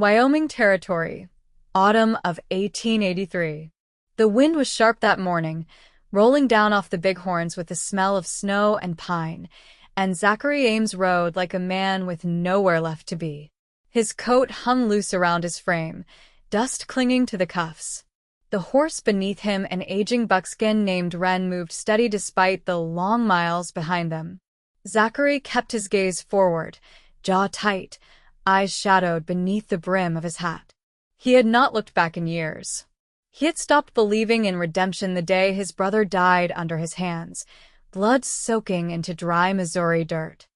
Wyoming Territory, autumn of 1883. The wind was sharp that morning, rolling down off the bighorns with the smell of snow and pine, and Zachary Ames rode like a man with nowhere left to be. His coat hung loose around his frame, dust clinging to the cuffs. The horse beneath him, an aging buckskin named Wren, moved steady despite the long miles behind them. Zachary kept his gaze forward, jaw tight, eyes shadowed beneath the brim of his hat. He had not looked back in years. He had stopped believing in redemption the day his brother died under his hands, blood soaking into dry Missouri dirt.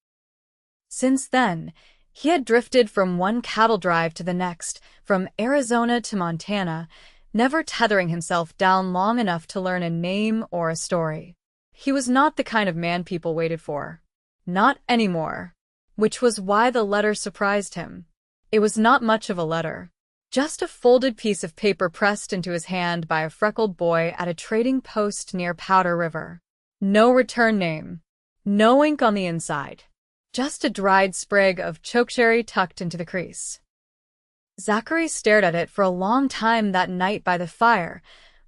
Since then, he had drifted from one cattle drive to the next, from Arizona to Montana, never tethering himself down long enough to learn a name or a story. He was not the kind of man people waited for. Not anymore. Which was why the letter surprised him. It was not much of a letter. Just a folded piece of paper pressed into his hand by a freckled boy at a trading post near Powder River. No return name. No ink on the inside. Just a dried sprig of chokecherry tucked into the crease. Zachary stared at it for a long time that night by the fire,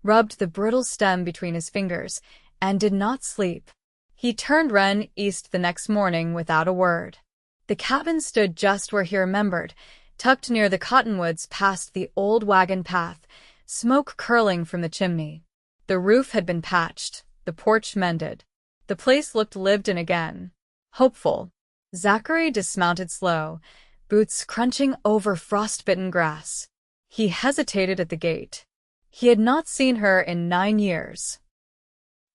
rubbed the brittle stem between his fingers, and did not sleep. He turned Wren east the next morning without a word. The cabin stood just where he remembered, tucked near the cottonwoods past the old wagon path, smoke curling from the chimney. The roof had been patched, the porch mended. The place looked lived in again. Hopeful. Zachary dismounted slow, boots crunching over frostbitten grass. He hesitated at the gate. He had not seen her in 9 years.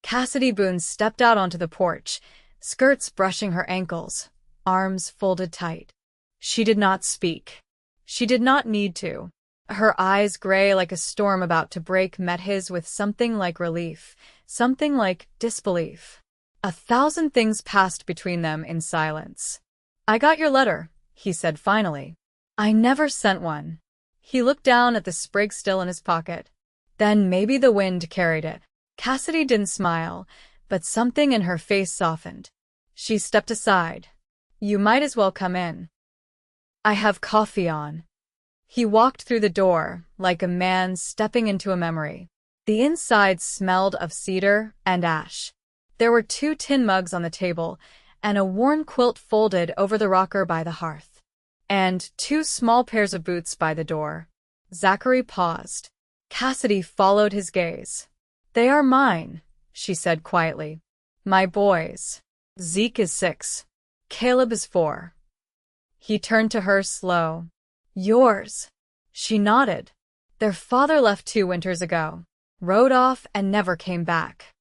Cassidy Boone stepped out onto the porch, skirts brushing her ankles, arms folded tight. She did not speak. She did not need to. Her eyes, gray like a storm about to break, met his with something like relief, something like disbelief. 1,000 things passed between them in silence. "I got your letter," he said finally. "I never sent one." He looked down at the sprig still in his pocket. Then maybe the wind carried it. Cassidy didn't smile, but something in her face softened. She stepped aside. "You might as well come in. I have coffee on." He walked through the door, like a man stepping into a memory. The inside smelled of cedar and ash. There were 2 tin mugs on the table, and a worn quilt folded over the rocker by the hearth. And 2 small pairs of boots by the door. Zachary paused. Cassidy followed his gaze. "They are mine," she said quietly. "My boys. Zeke is 6. Caleb is 4. He turned to her slow. "Yours." She nodded. "Their father left 2 winters ago. Rode off and never came back."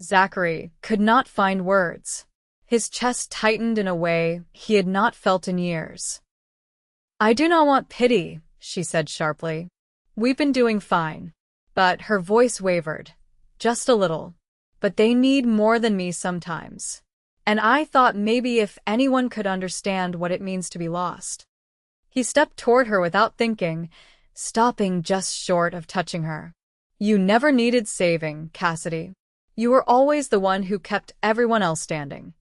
Zachary could not find words. His chest tightened in a way he had not felt in years. "I do not want pity," she said sharply. "We've been doing fine." But her voice wavered. "Just a little. But they need more than me sometimes. And I thought maybe if anyone could understand what it means to be lost." He stepped toward her without thinking, stopping just short of touching her. "You never needed saving, Cassidy. You were always the one who kept everyone else standing."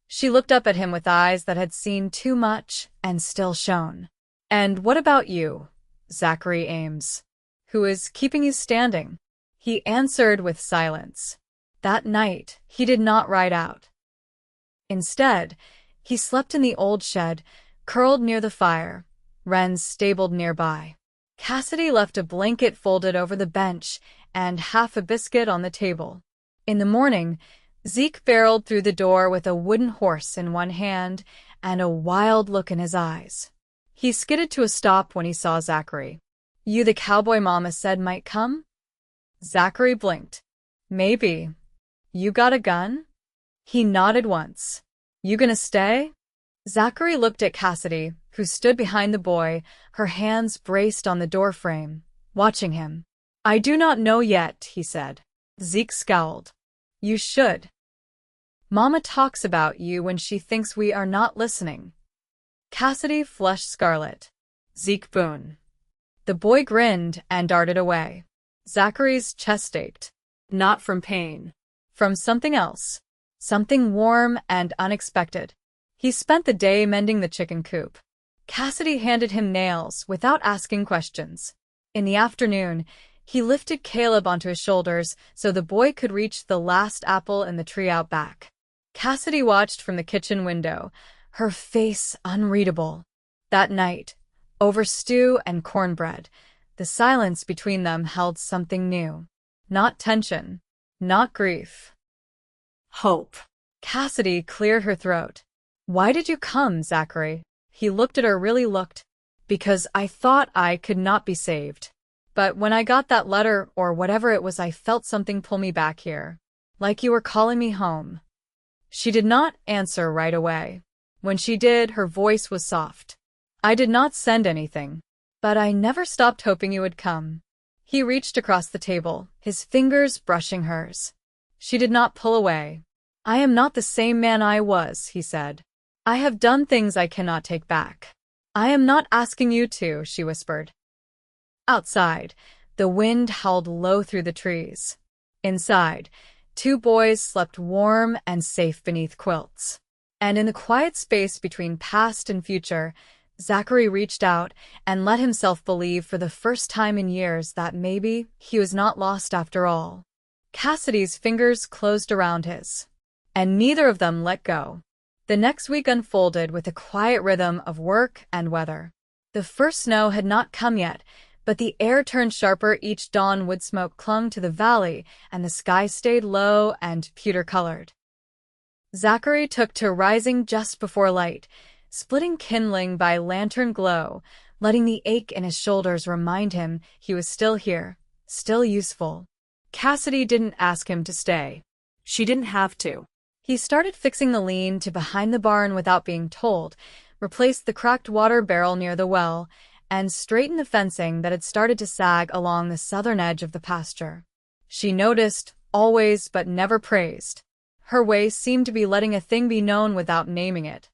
She looked up at him with eyes that had seen too much and still shone. "And what about you, Zachary Ames? Who is keeping you standing?" He answered with silence. That night, he did not ride out. Instead, he slept in the old shed, curled near the fire, Wren stabled nearby. Cassidy left a blanket folded over the bench and half a biscuit on the table. In the morning, Zeke barreled through the door with a wooden horse in one hand and a wild look in his eyes. He skidded to a stop when he saw Zachary. "You the cowboy Mama said might come?" Zachary blinked. "Maybe. You got a gun?" He nodded once. "You gonna stay?" Zachary looked at Cassidy, who stood behind the boy, her hands braced on the doorframe, watching him. "I do not know yet," he said. Zeke scowled. "You should. Mama talks about you when she thinks we are not listening." Cassidy flushed scarlet. "Zeke Boone." The boy grinned and darted away. Zachary's chest ached. Not from pain. From something else. Something warm and unexpected. He spent the day mending the chicken coop. Cassidy handed him nails without asking questions. In the afternoon, he lifted Caleb onto his shoulders so the boy could reach the last apple in the tree out back. Cassidy watched from the kitchen window, her face unreadable. That night, over stew and cornbread, the silence between them held something new. Not tension, not grief. Hope. Cassidy cleared her throat. Why did you come, Zachary? He looked at her, really looked. Because I thought I could not be saved. But when I got that letter, or whatever it was, I felt something pull me back here. Like you were calling me home. She did not answer right away. When she did, her voice was soft. I did not send anything. But I never stopped hoping you would come. He reached across the table, his fingers brushing hers. She did not pull away. I am not the same man I was, he said. I have done things I cannot take back. I am not asking you to, she whispered. Outside, the wind howled low through the trees. Inside, two boys slept warm and safe beneath quilts. And in the quiet space between past and future, Zachary reached out and let himself believe for the first time in years that maybe he was not lost after all. Cassidy's fingers closed around his, and neither of them let go. The next week unfolded with a quiet rhythm of work and weather. The first snow had not come yet, but the air turned sharper. Each dawn wood smoke clung to the valley, and the sky stayed low and pewter-colored. Zachary took to rising just before light, splitting kindling by lantern glow, letting the ache in his shoulders remind him he was still here, still useful. Cassidy didn't ask him to stay. She didn't have to. He started fixing the lean to behind the barn without being told, replaced the cracked water barrel near the well, and straightened the fencing that had started to sag along the southern edge of the pasture. She noticed, always but never praised. Her way seemed to be letting a thing be known without naming it.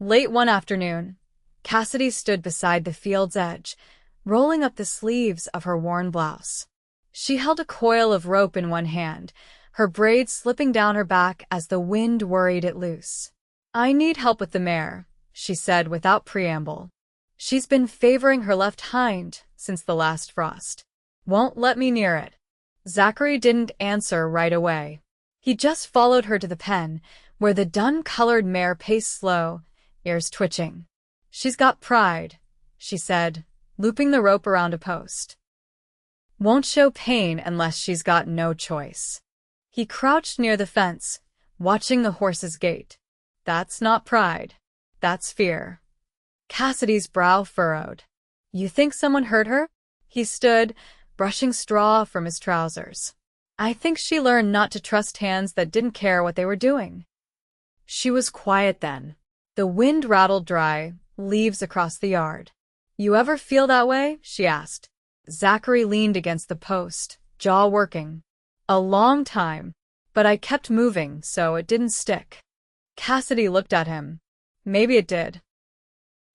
Late one afternoon, Cassidy stood beside the field's edge, rolling up the sleeves of her worn blouse. She held a coil of rope in one hand, her braids slipping down her back as the wind worried it loose. I need help with the mare, she said without preamble. She's been favoring her left hind since the last frost. Won't let me near it. Zachary didn't answer right away. He just followed her to the pen, where the dun-colored mare paced slow, ears twitching. She's got pride, she said, looping the rope around a post. Won't show pain unless she's got no choice. He crouched near the fence, watching the horse's gait. That's not pride. That's fear. Cassidy's brow furrowed. You think someone hurt her? He stood, brushing straw from his trousers. I think she learned not to trust hands that didn't care what they were doing. She was quiet then. The wind rattled dry leaves across the yard. You ever feel that way? She asked. Zachary leaned against the post, jaw working. A long time, but I kept moving, so it didn't stick. Cassidy looked at him. Maybe it did.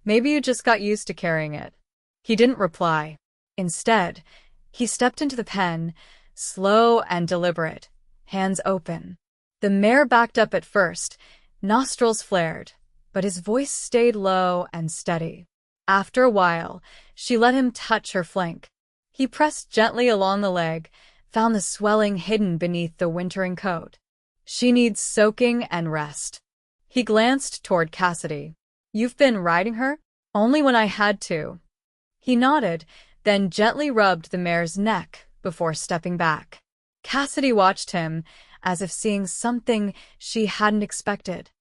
Maybe you just got used to carrying it. He didn't reply. Instead, he stepped into the pen, slow and deliberate, hands open. The mare backed up at first, nostrils flared, but his voice stayed low and steady. After a while, she let him touch her flank. He pressed gently along the leg, found the swelling hidden beneath the wintering coat. She needs soaking and rest. He glanced toward Cassidy. You've been riding her? Only when I had to. He nodded, then gently rubbed the mare's neck before stepping back. Cassidy watched him, as if seeing something she hadn't expected.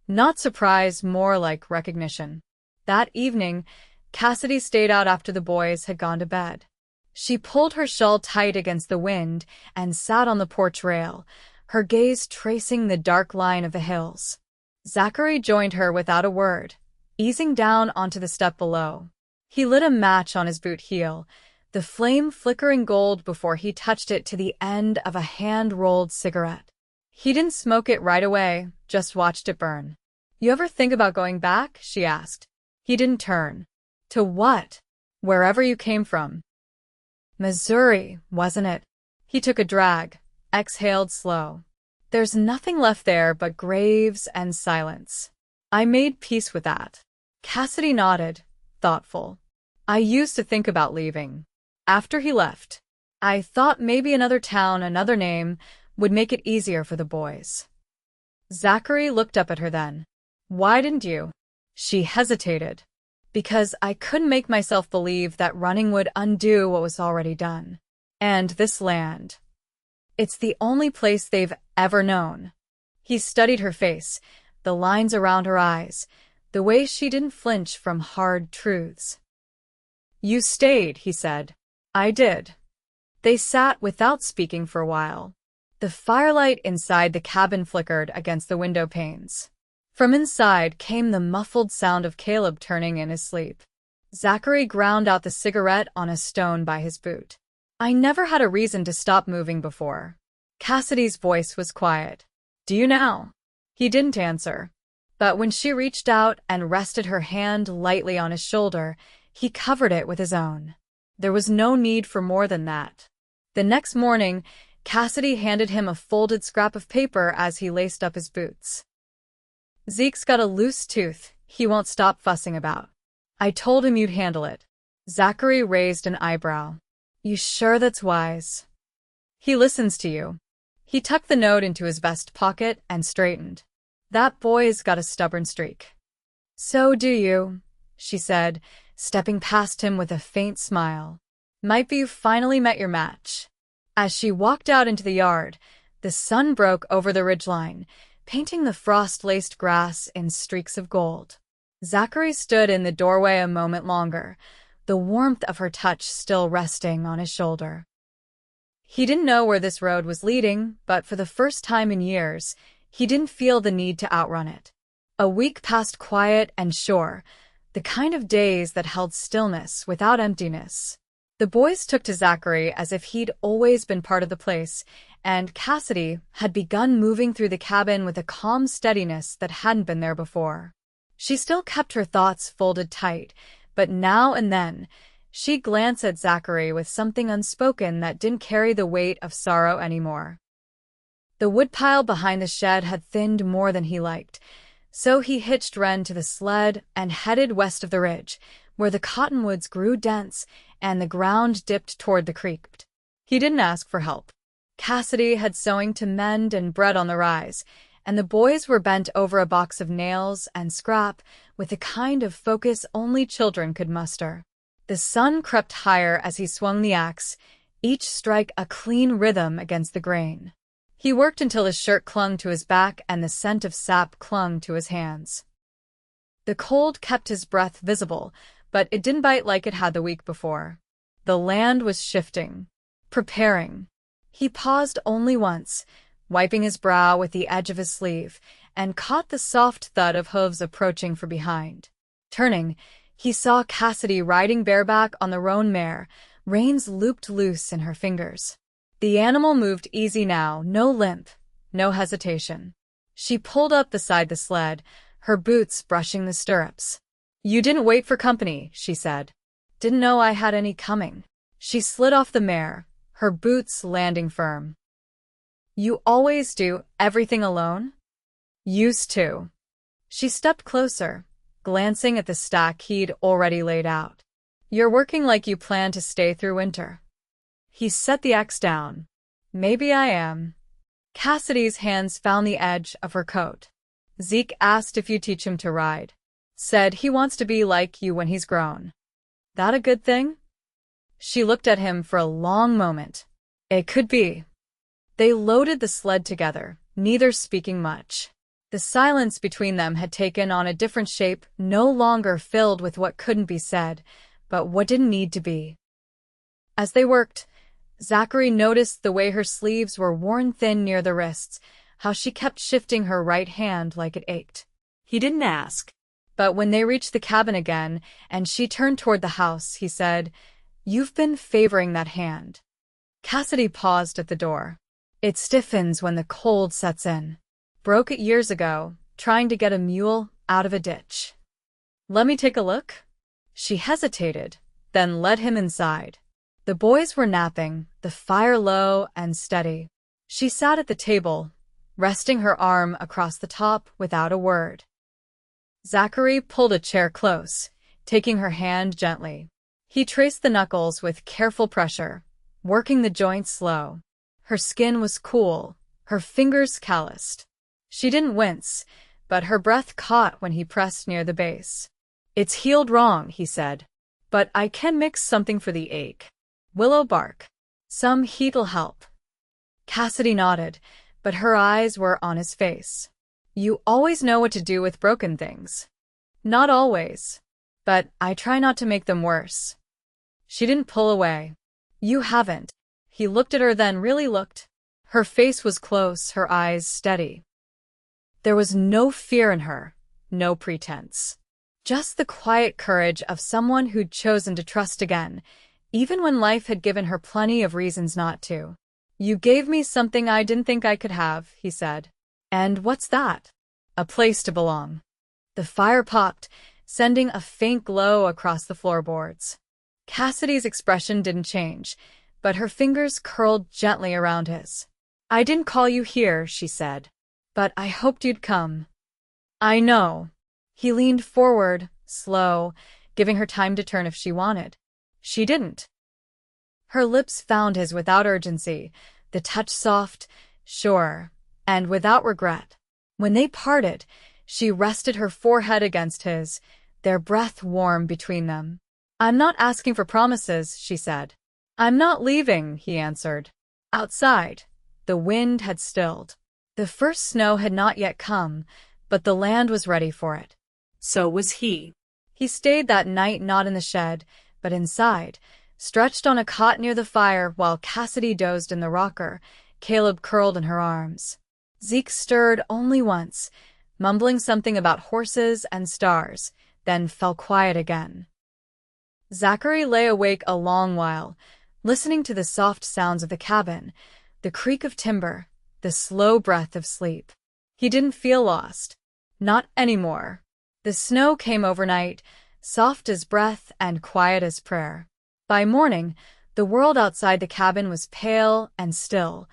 Not surprise, more like recognition. That evening, Cassidy stayed out after the boys had gone to bed. She pulled her shawl tight against the wind and sat on the porch rail, her gaze tracing the dark line of the hills. Zachary joined her without a word, easing down onto the step below. He lit a match on his boot heel, the flame flickering gold before he touched it to the end of a hand-rolled cigarette. He didn't smoke it right away, just watched it burn. You ever think about going back? She asked. He didn't turn. To what? Wherever you came from. Missouri, wasn't it? He took a drag, exhaled slow. There's nothing left there but graves and silence. I made peace with that. Cassidy nodded, thoughtful. I used to think about leaving. After he left, I thought maybe another town, another name, would make it easier for the boys. Zachary looked up at her then. Why didn't you? She hesitated. Because I couldn't make myself believe that running would undo what was already done. And this land. It's the only place they've ever known. He studied her face, the lines around her eyes, the way she didn't flinch from hard truths. You stayed, he said. I did. They sat without speaking for a while. The firelight inside the cabin flickered against the window panes. From inside came the muffled sound of Caleb turning in his sleep. Zachary ground out the cigarette on a stone by his boot. I never had a reason to stop moving before. Cassidy's voice was quiet. Do you now? He didn't answer. But when she reached out and rested her hand lightly on his shoulder, he covered it with his own. There was no need for more than that. The next morning, Cassidy handed him a folded scrap of paper as he laced up his boots. Zeke's got a loose tooth he won't stop fussing about. I told him you'd handle it. Zachary raised an eyebrow. You sure that's wise? He listens to you. He tucked the note into his vest pocket and straightened. That boy's got a stubborn streak. So do you, she said, stepping past him with a faint smile. Might be you finally met your match. As she walked out into the yard, the sun broke over the ridgeline, painting the frost-laced grass in streaks of gold. Zachary stood in the doorway a moment longer, the warmth of her touch still resting on his shoulder. He didn't know where this road was leading, but for the first time in years, he didn't feel the need to outrun it. A week passed quiet and sure, the kind of days that held stillness without emptiness. The boys took to Zachary as if he'd always been part of the place, and Cassidy had begun moving through the cabin with a calm steadiness that hadn't been there before. She still kept her thoughts folded tight, but now and then, she'd glance at Zachary with something unspoken that didn't carry the weight of sorrow anymore. The woodpile behind the shed had thinned more than he liked, so he hitched Wren to the sled and headed west of the ridge, where the cottonwoods grew dense and the ground dipped toward the creek. He didn't ask for help. Cassidy had sewing to mend and bread on the rise, and the boys were bent over a box of nails and scrap with the kind of focus only children could muster. The sun crept higher as he swung the axe, each strike a clean rhythm against the grain. He worked until his shirt clung to his back and the scent of sap clung to his hands. The cold kept his breath visible, but it didn't bite like it had the week before. The land was shifting, preparing. He paused only once, wiping his brow with the edge of his sleeve, and caught the soft thud of hooves approaching from behind. Turning, he saw Cassidy riding bareback on the roan mare, reins looped loose in her fingers. The animal moved easy now, no limp, no hesitation. She pulled up beside the sled, her boots brushing the stirrups. You didn't wait for company, she said. Didn't know I had any coming. She slid off the mare, her boots landing firm. You always do everything alone? Used to. She stepped closer, glancing at the stack he'd already laid out. You're working like you plan to stay through winter. He set the axe down. Maybe I am. Cassidy's hands found the edge of her coat. Zeke asked if you teach him to ride. Said he wants to be like you when he's grown. That a good thing? She looked at him for a long moment. It could be. They loaded the sled together, neither speaking much. The silence between them had taken on a different shape, no longer filled with what couldn't be said, but what didn't need to be. As they worked, Zachary noticed the way her sleeves were worn thin near the wrists, how she kept shifting her right hand like it ached. He didn't ask. But when they reached the cabin again, and she turned toward the house, he said, You've been favoring that hand. Cassidy paused at the door. It stiffens when the cold sets in. Broke it years ago, trying to get a mule out of a ditch. Let me take a look? She hesitated, then led him inside. The boys were napping, the fire low and steady. She sat at the table, resting her arm across the top without a word. Zachary pulled a chair close, taking her hand gently. He traced the knuckles with careful pressure, working the joints slow. Her skin was cool, her fingers calloused. She didn't wince, but her breath caught when he pressed near the base. "It's healed wrong," he said. "But I can mix something for the ache. Willow bark. Some heat'll help." Cassidy nodded, but her eyes were on his face. "You always know what to do with broken things." "Not always. But I try not to make them worse." She didn't pull away. "You haven't." He looked at her, then really looked. Her face was close, her eyes steady. There was no fear in her, no pretense. Just the quiet courage of someone who'd chosen to trust again, even when life had given her plenty of reasons not to. "You gave me something I didn't think I could have," he said. "And what's that?" "A place to belong." The fire popped, sending a faint glow across the floorboards. Cassidy's expression didn't change, but her fingers curled gently around his. "I didn't call you here," she said. "But I hoped you'd come." "I know." He leaned forward, slow, giving her time to turn if she wanted. She didn't. Her lips found his without urgency, the touch soft, sure, and without regret. When they parted, she rested her forehead against his, their breath warm between them. "I'm not asking for promises," she said. "I'm not leaving," he answered. Outside, the wind had stilled. The first snow had not yet come, but the land was ready for it. So was he. He stayed that night not in the shed, but inside, stretched on a cot near the fire while Cassidy dozed in the rocker, Caleb curled in her arms. Zeke stirred only once, mumbling something about horses and stars, then fell quiet again. Zachary lay awake a long while, listening to the soft sounds of the cabin, the creak of timber, the slow breath of sleep. He didn't feel lost. Not anymore. The snow came overnight, soft as breath and quiet as prayer. By morning, the world outside the cabin was pale and still,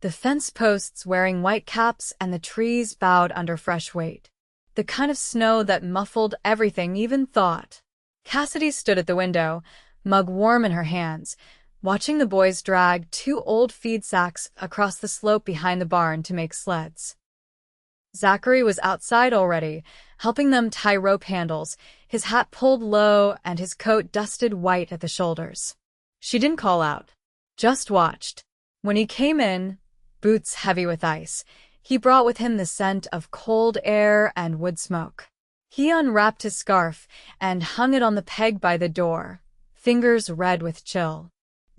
the fence posts wearing white caps and the trees bowed under fresh weight. The kind of snow that muffled everything, even thought. Cassidy stood at the window, mug warm in her hands, watching the boys drag 2 old feed sacks across the slope behind the barn to make sleds. Zachary was outside already, helping them tie rope handles, his hat pulled low and his coat dusted white at the shoulders. She didn't call out, just watched. When he came in, boots heavy with ice, he brought with him the scent of cold air and wood smoke. He unwrapped his scarf and hung it on the peg by the door, fingers red with chill.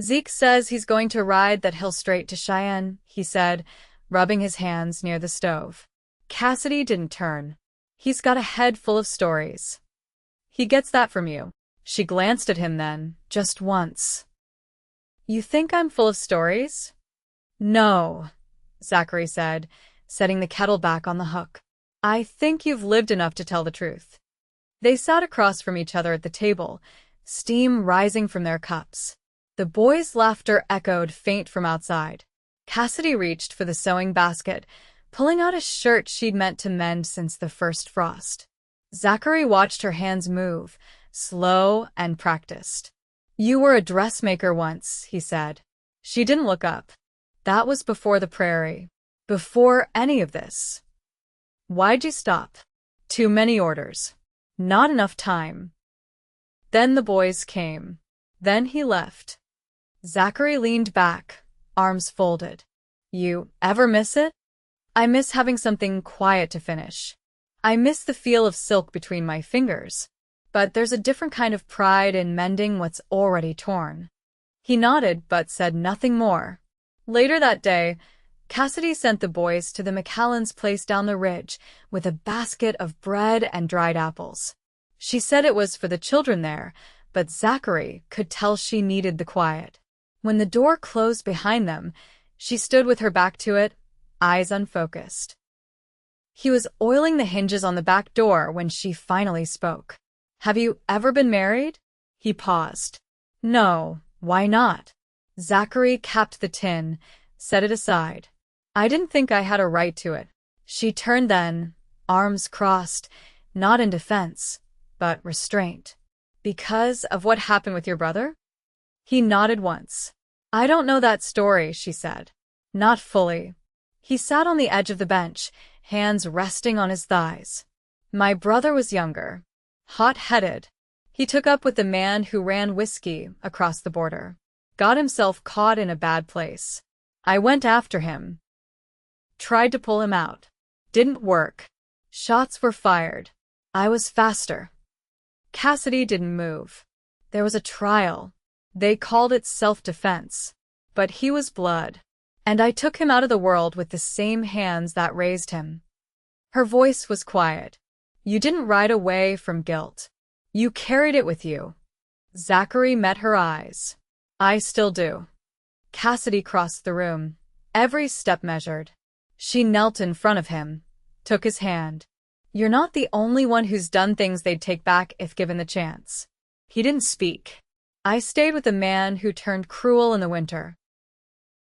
"Zeke says he's going to ride that hill straight to Cheyenne," he said, rubbing his hands near the stove. Cassidy didn't turn. "He's got a head full of stories. He gets that from you." She glanced at him then, just once. "You think I'm full of stories?" "No," Zachary said, setting the kettle back on the hook. "I think you've lived enough to tell the truth." They sat across from each other at the table, steam rising from their cups. The boys' laughter echoed faint from outside. Cassidy reached for the sewing basket, pulling out a shirt she'd meant to mend since the first frost. Zachary watched her hands move, slow and practiced. "You were a dressmaker once," he said. She didn't look up. "That was before the prairie. Before any of this." "Why'd you stop?" "Too many orders. Not enough time." Then the boys came. Then he left. Zachary leaned back, arms folded. "You ever miss it?" "I miss having something quiet to finish. I miss the feel of silk between my fingers. But there's a different kind of pride in mending what's already torn." He nodded but said nothing more. Later that day, Cassidy sent the boys to the McCallans' place down the ridge with a basket of bread and dried apples. She said it was for the children there, but Zachary could tell she needed the quiet. When the door closed behind them, she stood with her back to it, eyes unfocused. He was oiling the hinges on the back door when she finally spoke. "Have you ever been married?" He paused. "No, why not?" Zachary capped the tin, set it aside. "I didn't think I had a right to it." She turned then, arms crossed, not in defense, but restraint. Because of what happened with your brother? He nodded once. I don't know that story, she said. Not fully. He sat on the edge of the bench, hands resting on his thighs. My brother was younger. Hot-headed. He took up with the man who ran whiskey across the border. Got himself caught in a bad place. I went after him. Tried to pull him out. Didn't work. Shots were fired. I was faster. Cassidy didn't move. There was a trial. They called it self-defense. But he was blood. And I took him out of the world with the same hands that raised him. Her voice was quiet. You didn't ride away from guilt. You carried it with you. Zachary met her eyes. I still do. Cassidy crossed the room, every step measured. She knelt in front of him, took his hand. You're not the only one who's done things they'd take back if given the chance. He didn't speak. I stayed with a man who turned cruel in the winter,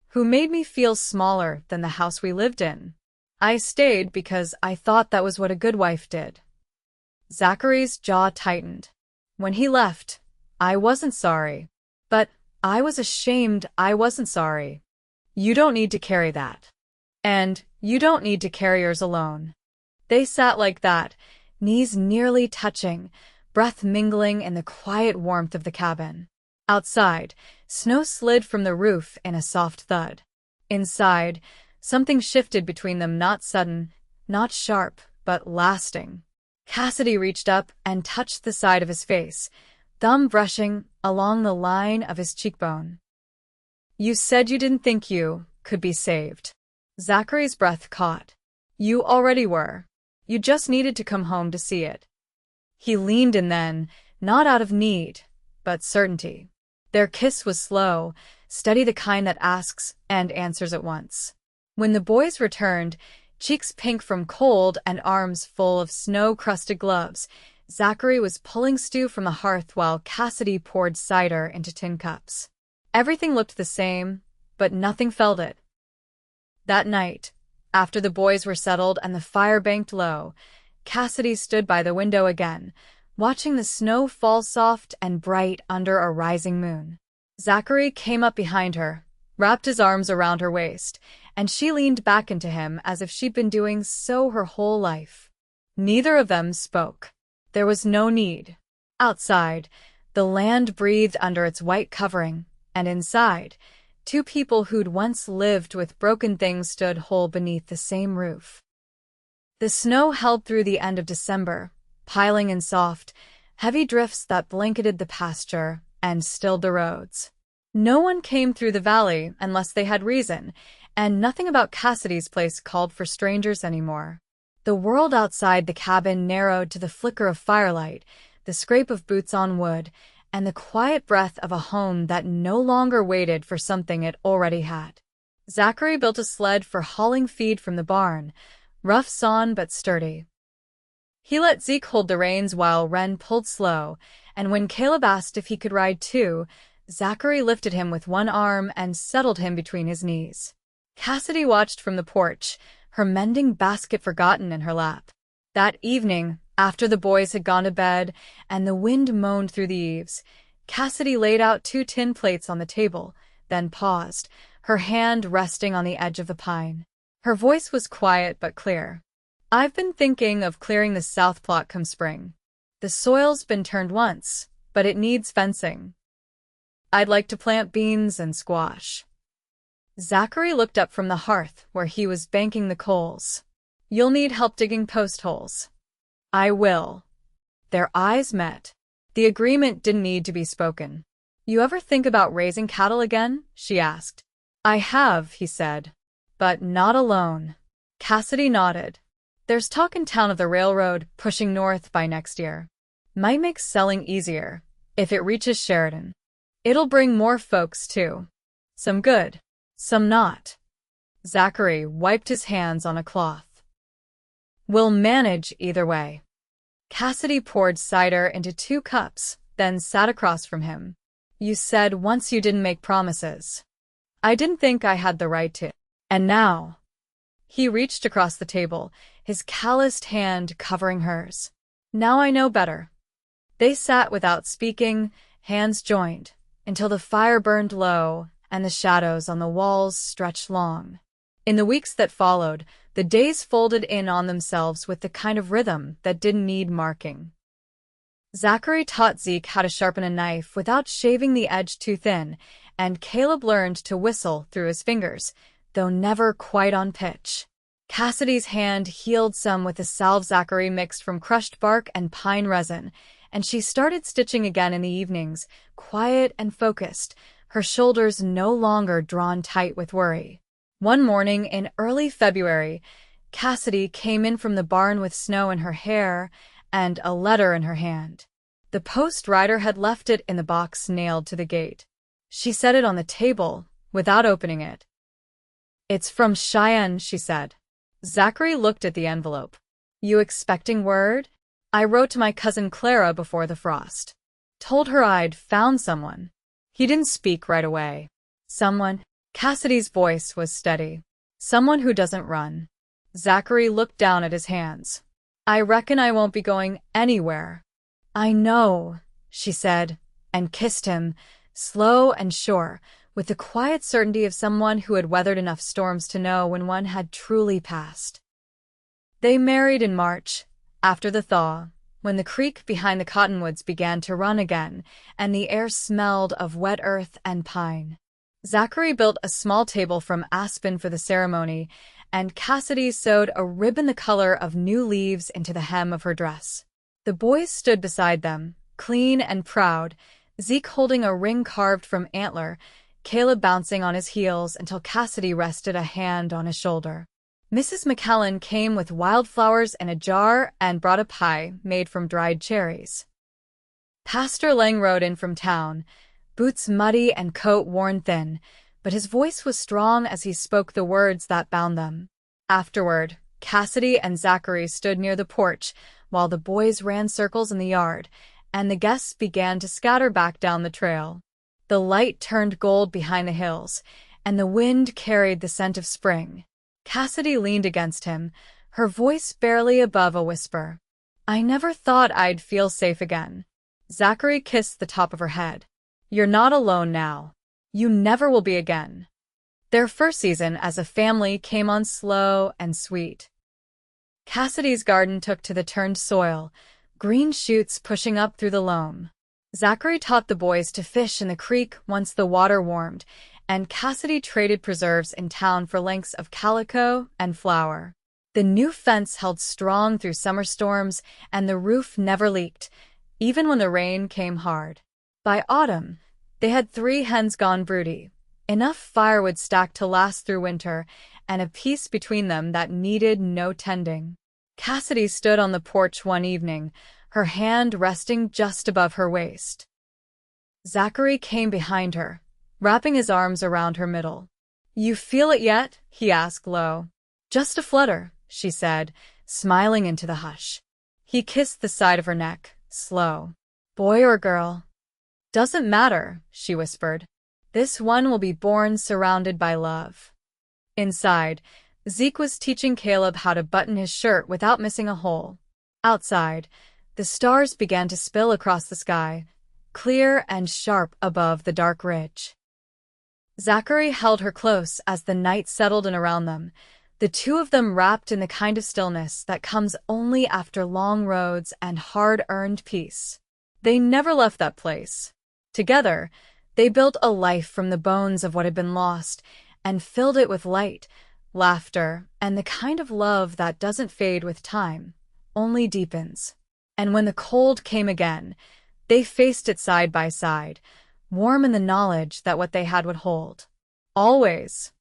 who made me feel smaller than the house we lived in. I stayed because I thought that was what a good wife did. Zachary's jaw tightened. When he left, I wasn't sorry. But I was ashamed I wasn't sorry. You don't need to carry that. And you don't need to carry yours alone. They sat like that, knees nearly touching, breath mingling in the quiet warmth of the cabin. Outside, snow slid from the roof in a soft thud. Inside, something shifted between them, not sudden, not sharp, but lasting. Cassidy reached up and touched the side of his face, thumb brushing along the line of his cheekbone. You said you didn't think you could be saved. Zachary's breath caught. You already were. You just needed to come home to see it. He leaned in then, not out of need, but certainty. Their kiss was slow, steady, the kind that asks and answers at once. When the boys returned, cheeks pink from cold and arms full of snow-crusted gloves, Zachary was pulling stew from the hearth while Cassidy poured cider into tin cups. Everything looked the same, but nothing felt it. That night, after the boys were settled and the fire banked low, Cassidy stood by the window again, watching the snow fall soft and bright under a rising moon. Zachary came up behind her, wrapped his arms around her waist, and she leaned back into him as if she'd been doing so her whole life. Neither of them spoke. There was no need. Outside, the land breathed under its white covering, and inside, two people who'd once lived with broken things stood whole beneath the same roof. The snow held through the end of December, piling in soft, heavy drifts that blanketed the pasture and stilled the roads. No one came through the valley unless they had reason, and nothing about Cassidy's place called for strangers anymore. The world outside the cabin narrowed to the flicker of firelight, the scrape of boots on wood, and the quiet breath of a home that no longer waited for something it already had. Zachary built a sled for hauling feed from the barn, rough sawn but sturdy. He let Zeke hold the reins while Wren pulled slow, and when Caleb asked if he could ride too, Zachary lifted him with one arm and settled him between his knees. Cassidy watched from the porch, her mending basket forgotten in her lap. That evening, after the boys had gone to bed and the wind moaned through the eaves, Cassidy laid out 2 tin plates on the table, then paused, her hand resting on the edge of the pine. Her voice was quiet but clear. I've been thinking of clearing the south plot come spring. The soil's been turned once, but it needs fencing. I'd like to plant beans and squash. Zachary looked up from the hearth where he was banking the coals. You'll need help digging post holes. I will. Their eyes met. The agreement didn't need to be spoken. You ever think about raising cattle again? She asked. I have, he said. But not alone. Cassidy nodded. There's talk in town of the railroad pushing north by next year. Might make selling easier, if it reaches Sheridan. It'll bring more folks, too. Some good, some not. Zachary wiped his hands on a cloth. We'll manage either way. Cassidy poured cider into 2 cups, then sat across from him. You said once you didn't make promises. I didn't think I had the right to. And now. He reached across the table, his calloused hand covering hers. Now I know better. They sat without speaking, hands joined, until the fire burned low and the shadows on the walls stretched long. In the weeks that followed, the days folded in on themselves with the kind of rhythm that didn't need marking. Zachary taught Zeke how to sharpen a knife without shaving the edge too thin, and Caleb learned to whistle through his fingers, though never quite on pitch. Cassidy's hand healed some with a salve Zachary mixed from crushed bark and pine resin, and she started stitching again in the evenings, quiet and focused, her shoulders no longer drawn tight with worry. One morning in early February, Cassidy came in from the barn with snow in her hair and a letter in her hand. The post rider had left it in the box nailed to the gate. She set it on the table, without opening it. "It's from Cheyenne," she said. Zachary looked at the envelope. "You expecting word? I wrote to my cousin Clara before the frost. Told her I'd found someone." He didn't speak right away. "Someone?" Cassidy's voice was steady. "Someone who doesn't run." Zachary looked down at his hands. "I reckon I won't be going anywhere." "I know," she said, and kissed him, slow and sure, with the quiet certainty of someone who had weathered enough storms to know when one had truly passed. They married in March, after the thaw, when the creek behind the cottonwoods began to run again, and the air smelled of wet earth and pine. Zachary built a small table from aspen for the ceremony, and Cassidy sewed a ribbon the color of new leaves into the hem of her dress. The boys stood beside them, clean and proud, Zeke holding a ring carved from antler, Caleb bouncing on his heels until Cassidy rested a hand on his shoulder. Mrs. McCallan came with wildflowers in a jar and brought a pie made from dried cherries. Pastor Lang rode in from town, boots muddy and coat worn thin, but his voice was strong as he spoke the words that bound them. Afterward, Cassidy and Zachary stood near the porch while the boys ran circles in the yard, and the guests began to scatter back down the trail. The light turned gold behind the hills, and the wind carried the scent of spring. Cassidy leaned against him, her voice barely above a whisper. "I never thought I'd feel safe again." Zachary kissed the top of her head. "You're not alone now. You never will be again." Their first season as a family came on slow and sweet. Cassidy's garden took to the turned soil, green shoots pushing up through the loam. Zachary taught the boys to fish in the creek once the water warmed, and Cassidy traded preserves in town for lengths of calico and flour. The new fence held strong through summer storms, and the roof never leaked, even when the rain came hard. By autumn, they had 3 hens gone broody, enough firewood stacked to last through winter, and a peace between them that needed no tending. Cassidy stood on the porch one evening, her hand resting just above her waist. Zachary came behind her, wrapping his arms around her middle. "You feel it yet?" he asked low. "Just a flutter," she said, smiling into the hush. He kissed the side of her neck, slow. "Boy or girl?" "Doesn't matter," she whispered. "This one will be born surrounded by love." Inside, Zeke was teaching Caleb how to button his shirt without missing a hole. Outside, the stars began to spill across the sky, clear and sharp above the dark ridge. Zachary held her close as the night settled in around them, the two of them wrapped in the kind of stillness that comes only after long roads and hard-earned peace. They never left that place. Together, they built a life from the bones of what had been lost and filled it with light, laughter, and the kind of love that doesn't fade with time, only deepens. And when the cold came again, they faced it side by side, warm in the knowledge that what they had would hold. Always.